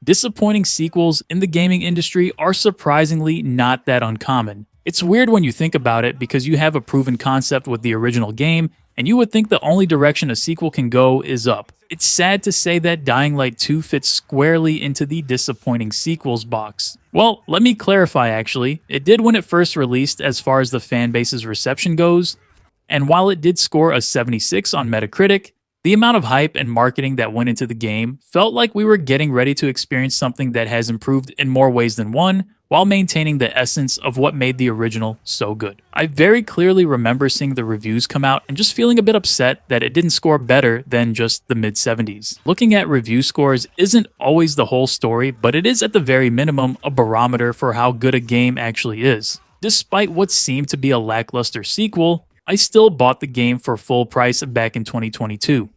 Disappointing sequels in the gaming industry are surprisingly not that uncommon. It's weird when you think about it because you have a proven concept with the original game, and you would think the only direction a sequel can go is up. It's sad to say that Dying Light 2 fits squarely into the disappointing sequels box. Well, let me clarify actually. It did when it first released as far as the fanbase's reception goes, and while it did score a 76 on Metacritic, the amount of hype and marketing that went into the game felt like we were getting ready to experience something that has improved in more ways than one, while maintaining the essence of what made the original so good. I very clearly remember seeing the reviews come out and just feeling a bit upset that it didn't score better than just the mid-70s. Looking at review scores isn't always the whole story, but it is at the very minimum a barometer for how good a game actually is. Despite what seemed to be a lackluster sequel, I still bought the game for full price back in 2022.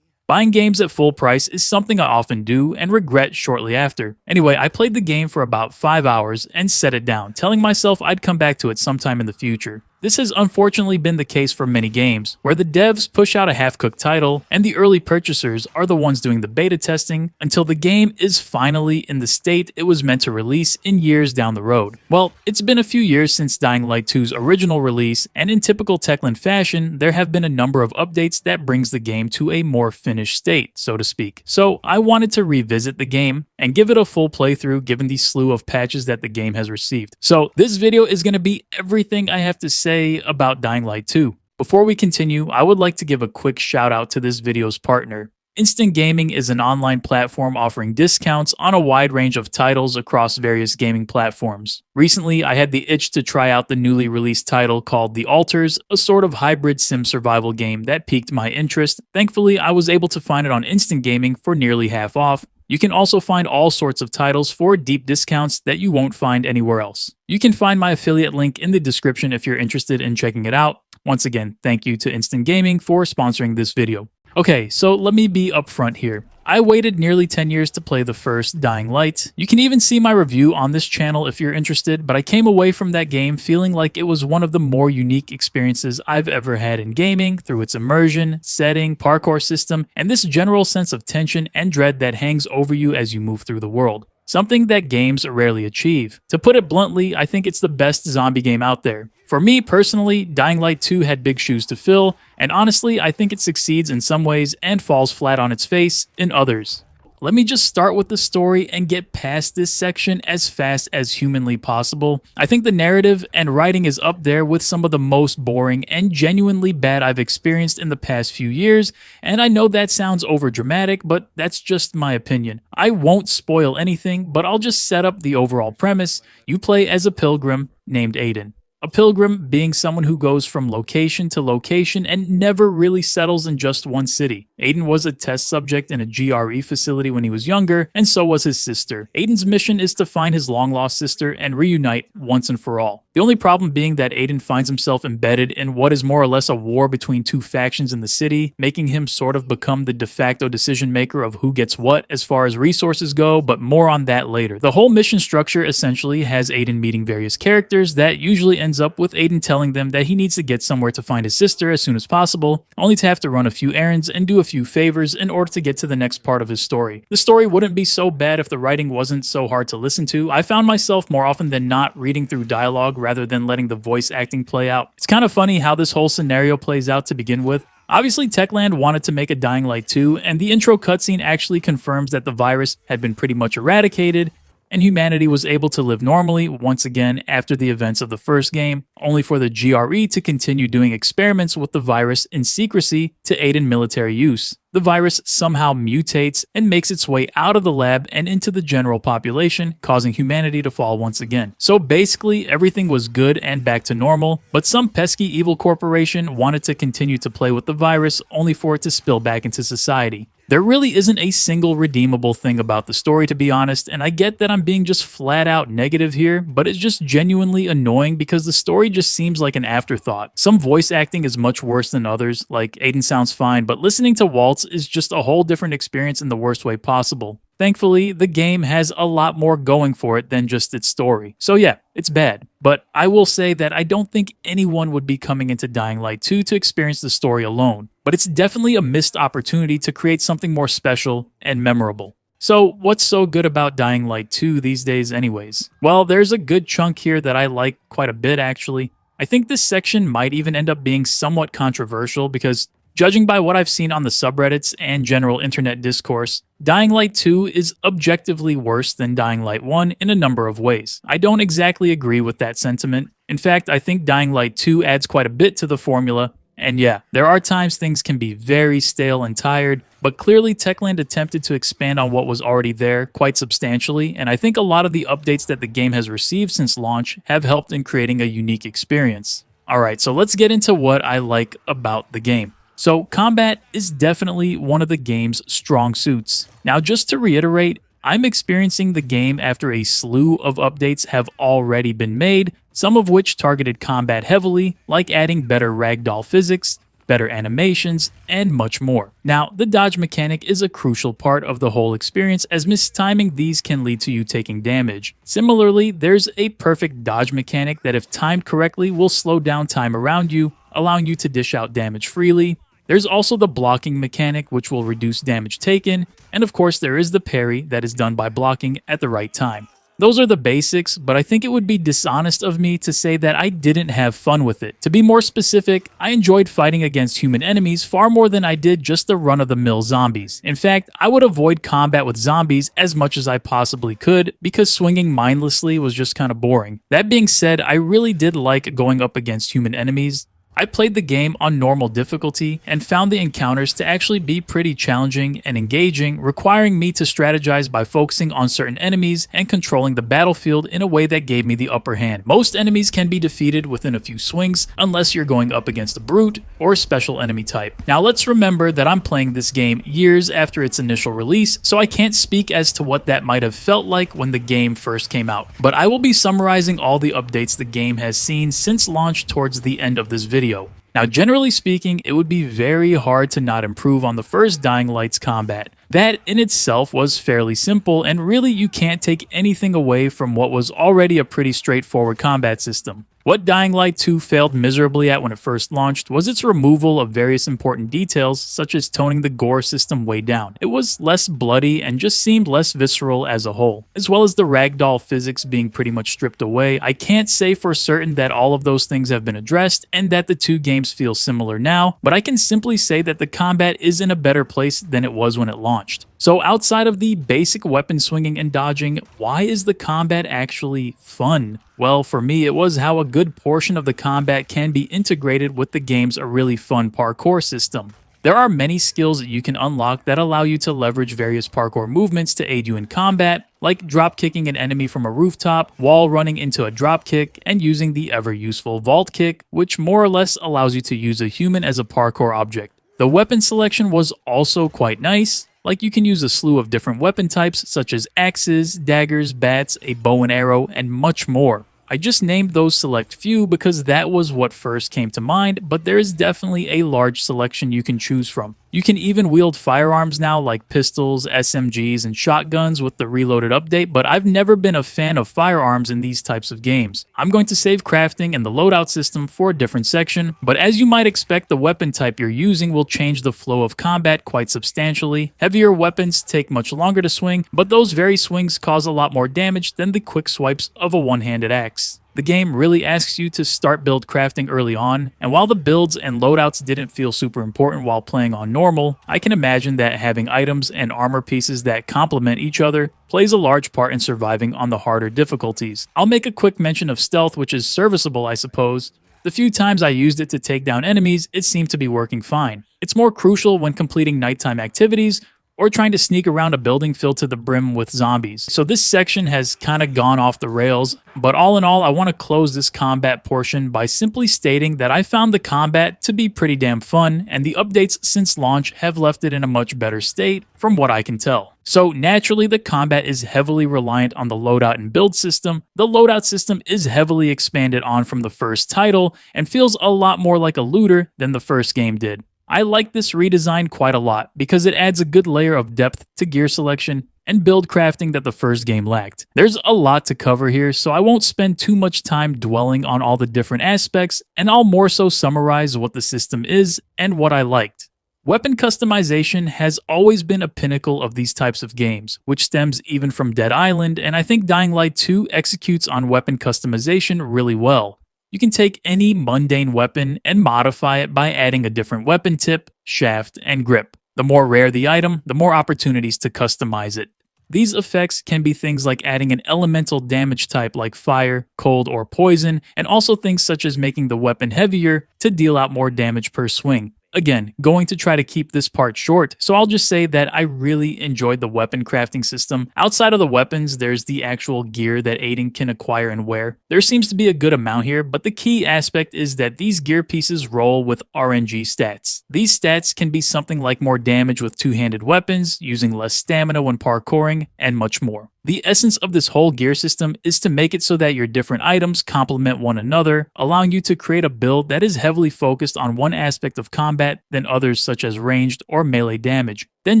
Buying games at full price is something I often do and regret shortly after. Anyway, I played the game for about 5 hours and set it down, telling myself I'd come back to it sometime in the future. This has unfortunately been the case for many games, where the devs push out a half-cooked title and the early purchasers are the ones doing the beta testing until the game is finally in the state it was meant to release in years down the road. Well, it's been a few years since Dying Light 2's original release, and in typical Techland fashion, there have been a number of updates that brings the game to a more finished state, so to speak. So I wanted to revisit the game and give it a full playthrough given the slew of patches that the game has received. So this video is going to be everything I have to say about Dying Light 2. Before we continue, I would like to give a quick shout out to this video's partner. Instant Gaming is an online platform offering discounts on a wide range of titles across various gaming platforms. Recently, I had the itch to try out the newly released title called The Alters, a sort of hybrid sim survival game that piqued my interest. Thankfully, I was able to find it on Instant Gaming for nearly half off. You can also find all sorts of titles for deep discounts that you won't find anywhere else. You can find my affiliate link in the description if you're interested in checking it out. Once again, thank you to Instant Gaming for sponsoring this video. Okay, so let me be upfront here. I waited nearly 10 years to play the first Dying Light. You can even see my review on this channel if you're interested, but I came away from that game feeling like it was one of the more unique experiences I've ever had in gaming through its immersion, setting, parkour system, and this general sense of tension and dread that hangs over you as you move through the world. Something that games rarely achieve. To put it bluntly, I think it's the best zombie game out there. For me personally, Dying Light 2 had big shoes to fill, and honestly, I think it succeeds in some ways and falls flat on its face in others. Let me just start with the story and get past this section as fast as humanly possible. I think the narrative and writing is up there with some of the most boring and genuinely bad I've experienced in the past few years, and I know that sounds overdramatic, but that's just my opinion. I won't spoil anything, but I'll just set up the overall premise. You play as a pilgrim named Aiden. A pilgrim being someone who goes from location to location and never really settles in just one city. Aiden was a test subject in a GRE facility when he was younger, and so was his sister. Aiden's mission is to find his long-lost sister and reunite once and for all. The only problem being that Aiden finds himself embedded in what is more or less a war between two factions in the city, making him sort of become the de facto decision maker of who gets what as far as resources go, but more on that later. The whole mission structure essentially has Aiden meeting various characters that usually ends up with Aiden telling them that he needs to get somewhere to find his sister as soon as possible, only to have to run a few errands and do a few favors in order to get to the next part of his story. The story wouldn't be so bad if the writing wasn't so hard to listen to. I found myself more often than not reading through dialogue rather than letting the voice acting play out. It's kind of funny how this whole scenario plays out to begin with. Obviously, Techland wanted to make a Dying Light 2, and the intro cutscene actually confirms that the virus had been pretty much eradicated, and humanity was able to live normally once again after the events of the first game, only for the GRE to continue doing experiments with the virus in secrecy to aid in military use. The virus somehow mutates and makes its way out of the lab and into the general population, causing humanity to fall once again. So basically, everything was good and back to normal, but some pesky evil corporation wanted to continue to play with the virus only for it to spill back into society. There really isn't a single redeemable thing about the story, to be honest, and I get that I'm being just flat out negative here, but it's just genuinely annoying because the story just seems like an afterthought. Some voice acting is much worse than others, like Aiden sounds fine, but listening to Waltz is just a whole different experience in the worst way possible. Thankfully, the game has a lot more going for it than just its story. So yeah, it's bad. But I will say that I don't think anyone would be coming into Dying Light 2 to experience the story alone. But it's definitely a missed opportunity to create something more special and memorable. So, what's so good about Dying Light 2 these days, anyways? Well, there's a good chunk here that I like quite a bit, actually. I think this section might even end up being somewhat controversial because, judging by what I've seen on the subreddits and general internet discourse, Dying Light 2 is objectively worse than Dying Light 1 in a number of ways. I don't exactly agree with that sentiment. In fact, I think Dying Light 2 adds quite a bit to the formula. And yeah, there are times things can be very stale and tired, but clearly Techland attempted to expand on what was already there quite substantially, and I think a lot of the updates that the game has received since launch have helped in creating a unique experience. Alright, so let's get into what I like about the game. So, combat is definitely one of the game's strong suits. Now, just to reiterate, I'm experiencing the game after a slew of updates have already been made, some of which targeted combat heavily, like adding better ragdoll physics, better animations, and much more. Now, the dodge mechanic is a crucial part of the whole experience, as mistiming these can lead to you taking damage. Similarly, there's a perfect dodge mechanic that, if timed correctly, will slow down time around you, allowing you to dish out damage freely. There's also the blocking mechanic, which will reduce damage taken, and of course there is the parry that is done by blocking at the right time. Those are the basics, but I think it would be dishonest of me to say that I didn't have fun with it. To be more specific, I enjoyed fighting against human enemies far more than I did just the run-of-the-mill zombies. In fact, I would avoid combat with zombies as much as I possibly could because swinging mindlessly was just kind of boring. That being said, I really did like going up against human enemies. I played the game on normal difficulty and found the encounters to actually be pretty challenging and engaging, requiring me to strategize by focusing on certain enemies and controlling the battlefield in a way that gave me the upper hand. Most enemies can be defeated within a few swings unless you're going up against a brute or a special enemy type. Now let's remember that I'm playing this game years after its initial release, so I can't speak as to what that might have felt like when the game first came out. But I will be summarizing all the updates the game has seen since launch towards the end of this video. Now, generally speaking, it would be very hard to not improve on the first Dying Light's combat. That in itself was fairly simple, and really you can't take anything away from what was already a pretty straightforward combat system. What Dying Light 2 failed miserably at when it first launched was its removal of various important details, such as toning the gore system way down. It was less bloody and just seemed less visceral as a whole, as well as the ragdoll physics being pretty much stripped away. I can't say for certain that all of those things have been addressed and that the two games feel similar now, but I can simply say that the combat is in a better place than it was when it launched. So outside of the basic weapon swinging and dodging, why is the combat actually fun? Well, for me, it was how a good portion of the combat can be integrated with the game's a really fun parkour system. There are many skills that you can unlock that allow you to leverage various parkour movements to aid you in combat, like drop kicking an enemy from a rooftop, wall running into a drop kick, and using the ever useful vault kick, which more or less allows you to use a human as a parkour object. The weapon selection was also quite nice. Like, you can use a slew of different weapon types such as axes, daggers, bats, a bow and arrow, and much more. I just named those select few because that was what first came to mind, but there is definitely a large selection you can choose from. You can even wield firearms now like pistols, SMGs, and shotguns with the Reloaded update, but I've never been a fan of firearms in these types of games. I'm going to save crafting and the loadout system for a different section, but as you might expect, the weapon type you're using will change the flow of combat quite substantially. Heavier weapons take much longer to swing, but those very swings cause a lot more damage than the quick swipes of a one-handed axe. The game really asks you to start build crafting early on, and while the builds and loadouts didn't feel super important while playing on normal, I can imagine that having items and armor pieces that complement each other plays a large part in surviving on the harder difficulties. I'll make a quick mention of stealth, which is serviceable, I suppose. The few times I used it to take down enemies, it seemed to be working fine. It's more crucial when completing nighttime activities or trying to sneak around a building filled to the brim with zombies. So this section has kind of gone off the rails, but all in all, I want to close this combat portion by simply stating that I found the combat to be pretty damn fun, and the updates since launch have left it in a much better state from what I can tell. So naturally, the combat is heavily reliant on the loadout and build system. The loadout system is heavily expanded on from the first title and feels a lot more like a looter than the first game did. I like this redesign quite a lot because it adds a good layer of depth to gear selection and build crafting that the first game lacked. There's a lot to cover here, so I won't spend too much time dwelling on all the different aspects, and I'll more so summarize what the system is and what I liked. Weapon customization has always been a pinnacle of these types of games, which stems even from Dead Island, and I think Dying Light 2 executes on weapon customization really well. You can take any mundane weapon and modify it by adding a different weapon tip, shaft, and grip. The more rare the item, the more opportunities to customize it. These effects can be things like adding an elemental damage type like fire, cold, or poison, and also things such as making the weapon heavier to deal out more damage per swing. Again, going to try to keep this part short, so I'll just say that I really enjoyed the weapon crafting system. Outside of the weapons, there's the actual gear that Aiden can acquire and wear. There seems to be a good amount here, but the key aspect is that these gear pieces roll with RNG stats. These stats can be something like more damage with two-handed weapons, using less stamina when parkouring, and much more. The essence of this whole gear system is to make it so that your different items complement one another, allowing you to create a build that is heavily focused on one aspect of combat than others such as ranged or melee damage, then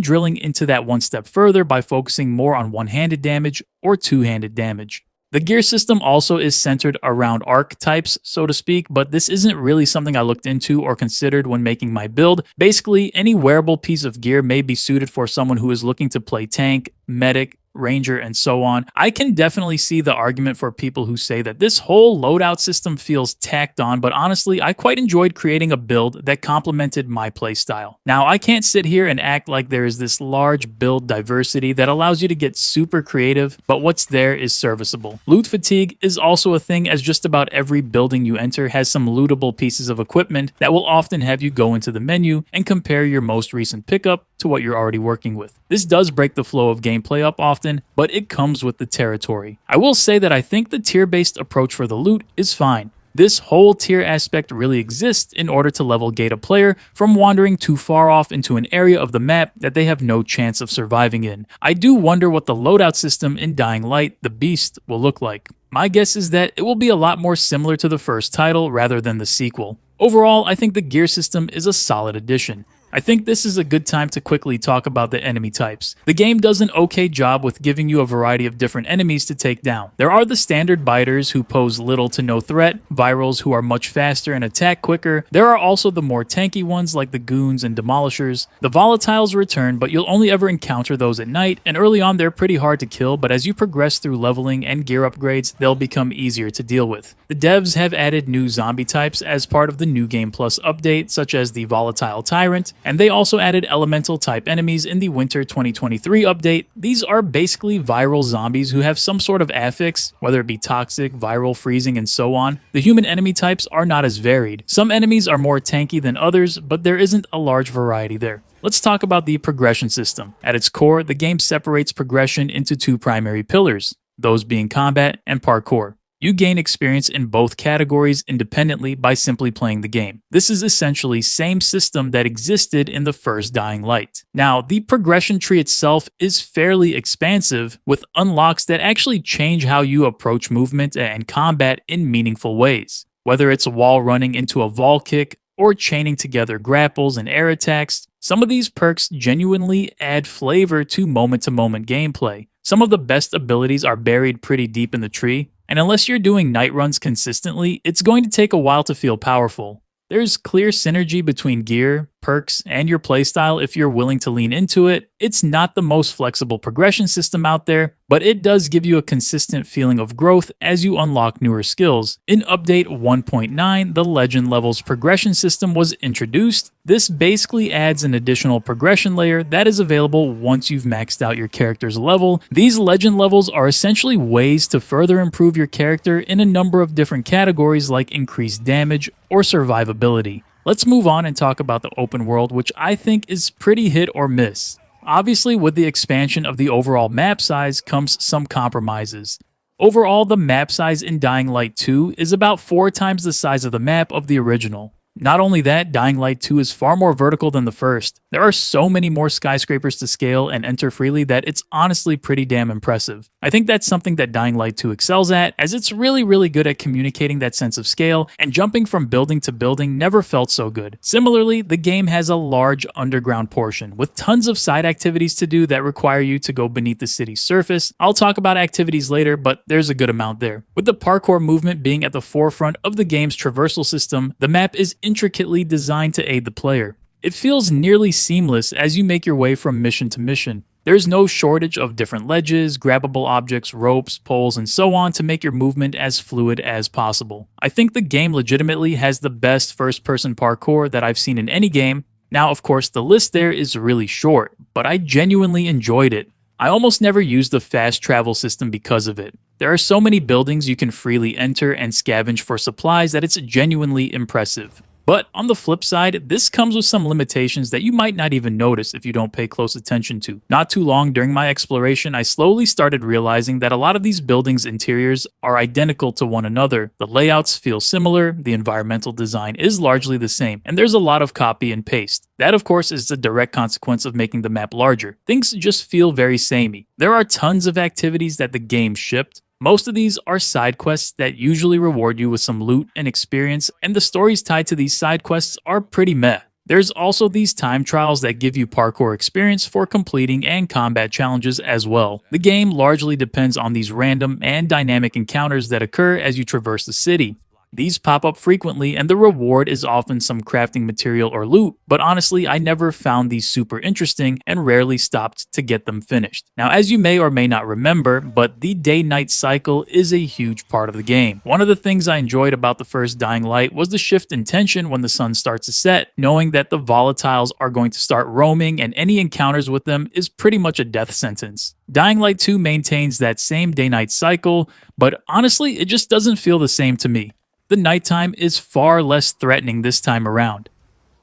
drilling into that one step further by focusing more on one-handed damage or two-handed damage. The gear system also is centered around archetypes, so to speak, but this isn't really something I looked into or considered when making my build. Basically, any wearable piece of gear may be suited for someone who is looking to play tank, medic, ranger, and so on. I can definitely see the argument for people who say that this whole loadout system feels tacked on, but honestly, I quite enjoyed creating a build that complemented my playstyle. Now, I can't sit here and act like there is this large build diversity that allows you to get super creative, but what's there is serviceable. Loot fatigue is also a thing, as just about every building you enter has some lootable pieces of equipment that will often have you go into the menu and compare your most recent pickup to what you're already working with. This does break the flow of gameplay up often, but it comes with the territory. I will say that I think the tier-based approach for the loot is fine. This whole tier aspect really exists in order to level gate a player from wandering too far off into an area of the map that they have no chance of surviving in. I do wonder what the loadout system in Dying Light, The Beast, will look like. My guess is that it will be a lot more similar to the first title rather than the sequel. Overall, I think the gear system is a solid addition. I think this is a good time to quickly talk about the enemy types. The game does an okay job with giving you a variety of different enemies to take down. There are the standard biters who pose little to no threat, virals who are much faster and attack quicker. There are also the more tanky ones like the goons and demolishers. The volatiles return, but you'll only ever encounter those at night, and early on they're pretty hard to kill, but as you progress through leveling and gear upgrades, they'll become easier to deal with. The devs have added new zombie types as part of the New Game Plus update, such as the volatile tyrant, and they also added elemental type enemies in the Winter 2023 update. These are basically viral zombies who have some sort of affix, whether it be toxic, viral, freezing, and so on. The human enemy types are not as varied. Some enemies are more tanky than others, but there isn't a large variety there. Let's talk about the progression system. At its core, the game separates progression into two primary pillars, those being combat and parkour. You gain experience in both categories independently by simply playing the game. This is essentially same system that existed in the first Dying Light. Now, the progression tree itself is fairly expansive, with unlocks that actually change how you approach movement and combat in meaningful ways. Whether it's wall running into a vol kick, or chaining together grapples and air attacks, some of these perks genuinely add flavor to moment-to-moment gameplay. Some of the best abilities are buried pretty deep in the tree, and unless you're doing night runs consistently, it's going to take a while to feel powerful. There's clear synergy between gear, perks, and your playstyle if you're willing to lean into it. It's not the most flexible progression system out there, but it does give you a consistent feeling of growth as you unlock newer skills. In Update 1.9, the Legend Levels progression system was introduced. This basically adds an additional progression layer that is available once you've maxed out your character's level. These Legend Levels are essentially ways to further improve your character in a number of different categories like increased damage or survivability. Let's move on and talk about the open world, which I think is pretty hit or miss. Obviously, with the expansion of the overall map size comes some compromises. Overall, the map size in Dying Light 2 is about 4 times the size of the map of the original. Not only that, Dying Light 2 is far more vertical than the first. There are so many more skyscrapers to scale and enter freely that it's honestly pretty damn impressive. I think that's something that Dying Light 2 excels at, as it's really good at communicating that sense of scale, and jumping from building to building never felt so good. Similarly, the game has a large underground portion, with tons of side activities to do that require you to go beneath the city's surface. I'll talk about activities later, but there's a good amount there. With the parkour movement being at the forefront of the game's traversal system, the map is intricately designed to aid the player. It feels nearly seamless as you make your way from mission to mission. There's no shortage of different ledges, grabbable objects, ropes, poles, and so on to make your movement as fluid as possible. I think the game legitimately has the best first-person parkour that I've seen in any game. Now, of course, the list there is really short, but I genuinely enjoyed it. I almost never use the fast travel system because of it. There are so many buildings you can freely enter and scavenge for supplies that it's genuinely impressive. But on the flip side, this comes with some limitations that you might not even notice if you don't pay close attention to. Not too long during my exploration, I slowly started realizing that a lot of these buildings' interiors are identical to one another. The layouts feel similar, the environmental design is largely the same, and there's a lot of copy and paste. That, of course, is the direct consequence of making the map larger. Things just feel very samey. There are tons of activities that the game shipped. Most of these are side quests that usually reward you with some loot and experience, and the stories tied to these side quests are pretty meh. There's also these time trials that give you parkour experience for completing and combat challenges as well. The game largely depends on these random and dynamic encounters that occur as you traverse the city. These pop up frequently, and the reward is often some crafting material or loot, but honestly, I never found these super interesting and rarely stopped to get them finished. Now, as you may or may not remember, but the day-night cycle is a huge part of the game. One of the things I enjoyed about the first Dying Light was the shift in tension when the sun starts to set, knowing that the volatiles are going to start roaming and any encounters with them is pretty much a death sentence. Dying Light 2 maintains that same day-night cycle, but honestly, it just doesn't feel the same to me. The nighttime is far less threatening this time around.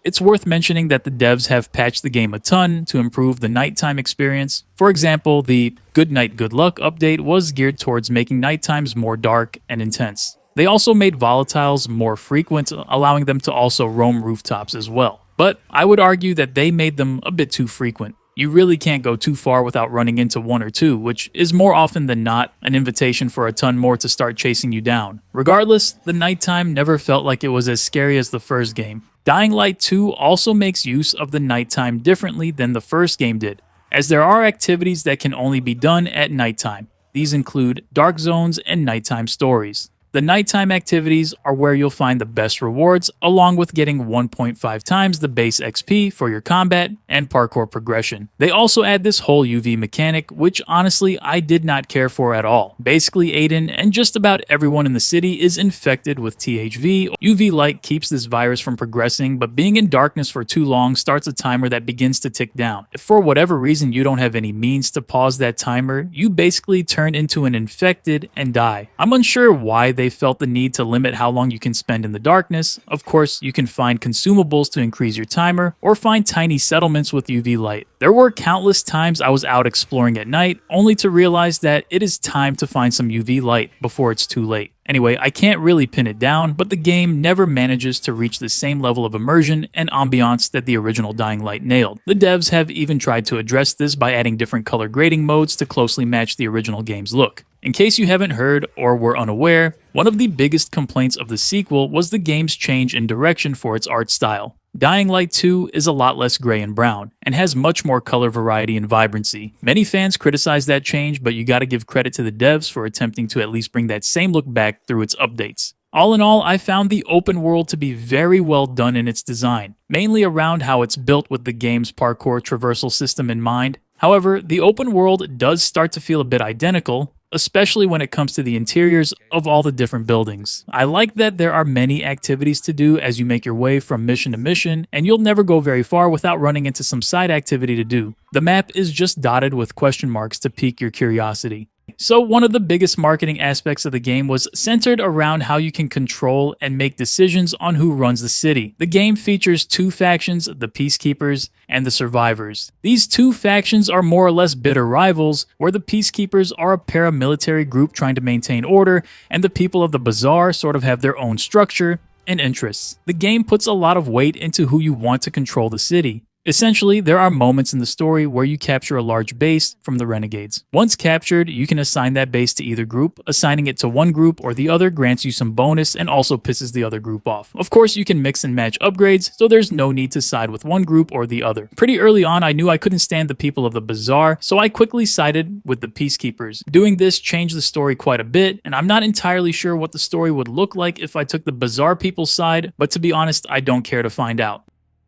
It's worth mentioning that the devs have patched the game a ton to improve the nighttime experience. For example, the Good Night Good Luck update was geared towards making nighttimes more dark and intense. They also made volatiles more frequent, allowing them to also roam rooftops as well. But I would argue that they made them a bit too frequent. You really can't go too far without running into one or two, which is more often than not an invitation for a ton more to start chasing you down. Regardless, the nighttime never felt like it was as scary as the first game. Dying Light 2 also makes use of the nighttime differently than the first game did, as there are activities that can only be done at nighttime. These include dark zones and nighttime stories. The nighttime activities are where you'll find the best rewards, along with getting 1.5 times the base XP for your combat and parkour progression. They also add this whole UV mechanic, which honestly I did not care for at all. Basically, Aiden and just about everyone in the city is infected with THV. UV light keeps this virus from progressing, but being in darkness for too long starts a timer that begins to tick down. If for whatever reason you don't have any means to pause that timer, you basically turn into an infected and die. I'm unsure why they felt the need to limit how long you can spend in the darkness. Of course, you can find consumables to increase your timer, or find tiny settlements with UV light. There were countless times I was out exploring at night, only to realize that it is time to find some UV light before it's too late. Anyway, I can't really pin it down, but the game never manages to reach the same level of immersion and ambiance that the original Dying Light nailed. The devs have even tried to address this by adding different color grading modes to closely match the original game's look. In case you haven't heard or were unaware, one of the biggest complaints of the sequel was the game's change in direction for its art style. Dying Light 2 is a lot less gray and brown, and has much more color variety and vibrancy. Many fans criticize that change, but you gotta give credit to the devs for attempting to at least bring that same look back through its updates. All in all, I found the open world to be very well done in its design, mainly around how it's built with the game's parkour traversal system in mind. However, the open world does start to feel a bit identical, especially when it comes to the interiors of all the different buildings. I like that there are many activities to do as you make your way from mission to mission, and you'll never go very far without running into some side activity to do. The map is just dotted with question marks to pique your curiosity. So one of the biggest marketing aspects of the game was centered around how you can control and make decisions on who runs the city. The game features two factions, the Peacekeepers and the Survivors. These two factions are more or less bitter rivals, where the Peacekeepers are a paramilitary group trying to maintain order, and the people of the Bazaar sort of have their own structure and interests. The game puts a lot of weight into who you want to control the city. Essentially, there are moments in the story where you capture a large base from the Renegades. Once captured, you can assign that base to either group. Assigning it to one group or the other grants you some bonus and also pisses the other group off. Of course, you can mix and match upgrades, so there's no need to side with one group or the other. Pretty early on, I knew I couldn't stand the people of the Bazaar, so I quickly sided with the Peacekeepers. Doing this changed the story quite a bit, and I'm not entirely sure what the story would look like if I took the Bazaar people's side, but to be honest, I don't care to find out.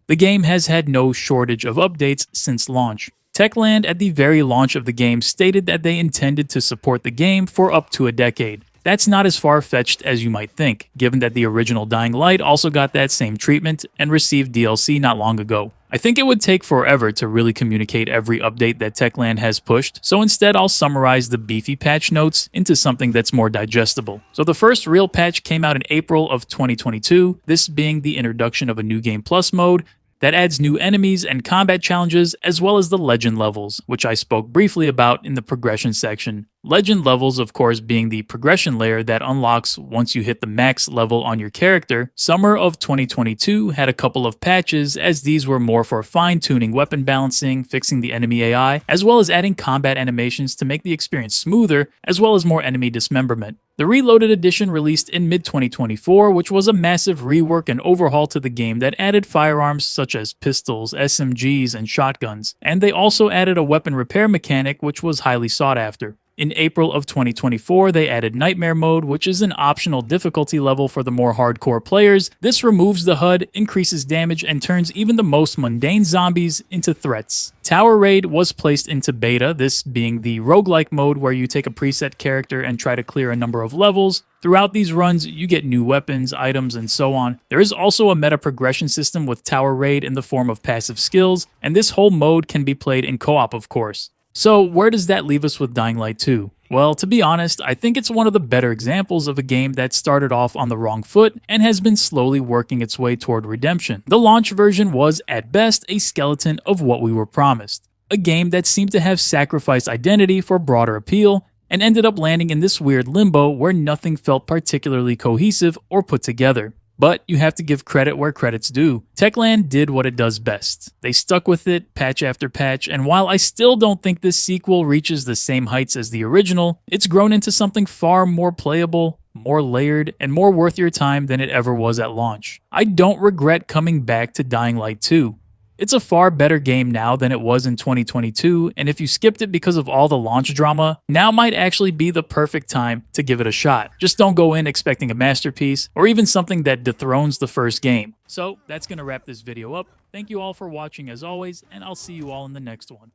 The game has had no shortage of updates since launch. Techland at the very launch of the game stated that they intended to support the game for up to a decade. That's not as far-fetched as you might think, given that the original Dying Light also got that same treatment and received DLC not long ago. I think it would take forever to really communicate every update that Techland has pushed, so instead I'll summarize the beefy patch notes into something that's more digestible. So the first real patch came out in April of 2022, this being the introduction of a New Game Plus mode that adds new enemies and combat challenges, as well as the legend levels, which I spoke briefly about in the progression section. Legend levels, of course, being the progression layer that unlocks once you hit the max level on your character. Summer of 2022 had a couple of patches, as these were more for fine-tuning weapon balancing, fixing the enemy AI, as well as adding combat animations to make the experience smoother, as well as more enemy dismemberment. The Reloaded Edition released in mid-2024, which was a massive rework and overhaul to the game that added firearms such as pistols, SMGs, and shotguns, and they also added a weapon repair mechanic which was highly sought after. In April of 2024, they added Nightmare Mode, which is an optional difficulty level for the more hardcore players. This removes the HUD, increases damage, and turns even the most mundane zombies into threats. Tower Raid was placed into beta, this being the roguelike mode where you take a preset character and try to clear a number of levels. Throughout these runs, you get new weapons, items, and so on. There is also a meta progression system with Tower Raid in the form of passive skills, and this whole mode can be played in co-op, of course. So where does that leave us with Dying Light 2? Well, to be honest, I think it's one of the better examples of a game that started off on the wrong foot and has been slowly working its way toward redemption. The launch version was, at best, a skeleton of what we were promised. A game that seemed to have sacrificed identity for broader appeal, and ended up landing in this weird limbo where nothing felt particularly cohesive or put together. But you have to give credit where credit's due. Techland did what it does best. They stuck with it, patch after patch, and while I still don't think this sequel reaches the same heights as the original, it's grown into something far more playable, more layered, and more worth your time than it ever was at launch. I don't regret coming back to Dying Light 2. It's a far better game now than it was in 2022, and if you skipped it because of all the launch drama, now might actually be the perfect time to give it a shot. Just don't go in expecting a masterpiece, or even something that dethrones the first game. So that's going to wrap this video up. Thank you all for watching as always, and I'll see you all in the next one.